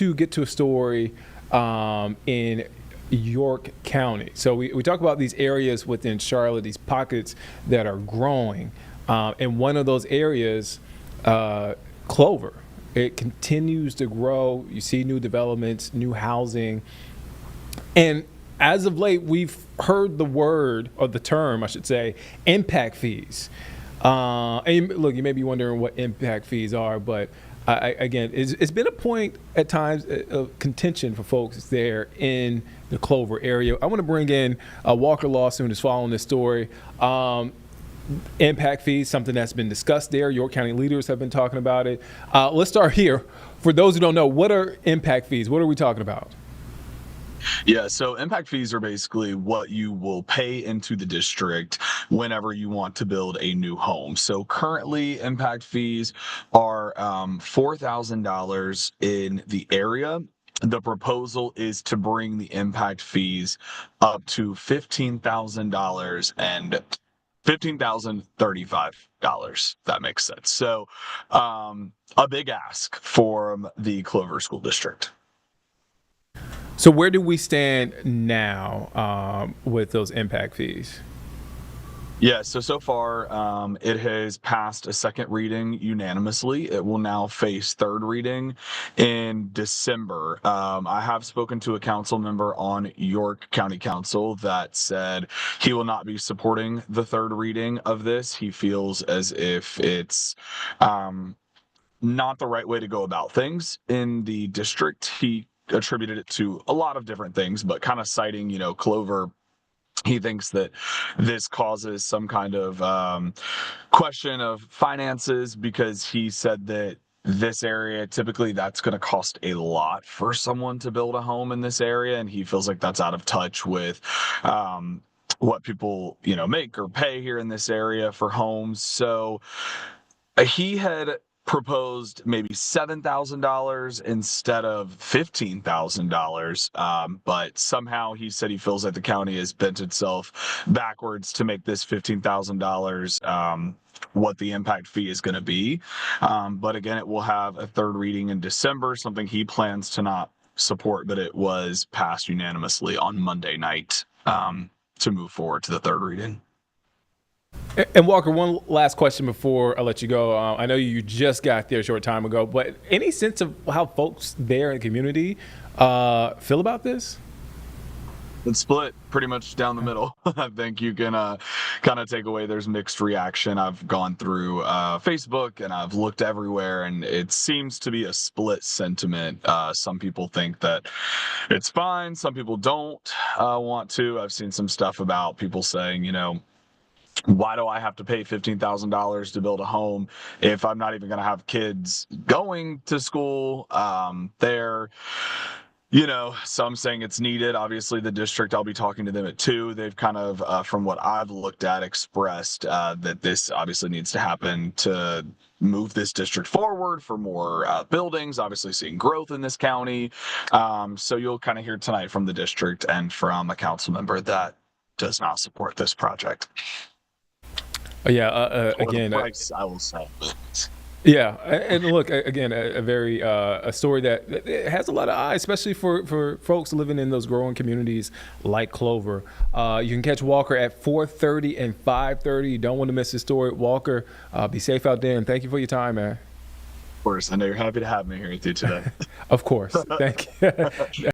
to get to a story in York County. So we talk about these areas within Charlotte, these pockets that are growing. And one of those areas, Clover, it continues to grow. You see new developments, new housing. And as of late, we've heard the word, or the term, I should say, impact fees. And look, you may be wondering what impact fees are, but again, it's been a point at times of contention for folks there in the Clover area. I want to bring in Walker Lawson, who's following this story. Impact fees, something that's been discussed there. York County leaders have been talking about it. Let's start here. For those who don't know, what are impact fees? What are we talking about? Yeah, so impact fees are basically what you will pay into the district whenever you want to build a new home. So currently, impact fees are $4,000 in the area. The proposal is to bring the impact fees up to $15,000 and $15,035. That makes sense. So, a big ask from the Clover School District. So where do we stand now with those impact fees? Yeah, so far, it has passed a second reading unanimously. It will now face third reading in December. I have spoken to a council member on York County Council that said he will not be supporting the third reading of this. He feels as if it's not the right way to go about things in the district. He attributed it to a lot of different things, but kind of citing, Clover. He thinks that this causes some kind of question of finances because he said that this area, typically that's going to cost a lot for someone to build a home in this area. And he feels like that's out of touch with what people, make or pay here in this area for homes. So he had proposed maybe $7,000 instead of $15,000. But somehow he said he feels like the county has bent itself backwards to make this $15,000 what the impact fee is going to be. But again, it will have a third reading in December, something he plans to not support, but it was passed unanimously on Monday night to move forward to the third reading. And Walker, one last question before I let you go. I know you just got there a short time ago, but any sense of how folks there in the community feel about this? It's split pretty much down the middle. I think you can kind of take away there's mixed reaction. I've gone through Facebook and I've looked everywhere, and it seems to be a split sentiment. Some people think that it's fine. Some people don't want to. I've seen some stuff about people saying, why do I have to pay $15,000 to build a home if I'm not even going to have kids going to school there? Some saying it's needed. Obviously, the district, I'll be talking to them at 2. They've kind of, from what I've looked at, expressed that this obviously needs to happen to move this district forward for more buildings, obviously seeing growth in this county. So you'll kind of hear tonight from the district and from a council member that does not support this project. Yeah, again, price, I will say. yeah, and look, again, a very a story that has a lot of eyes, especially for folks living in those growing communities like Clover. You can catch Walker at 4:30 and 5:30. You don't want to miss his story. Walker, be safe out there, and thank you for your time, man. Of course, I know you're happy to have me here with you today. Of course, thank you.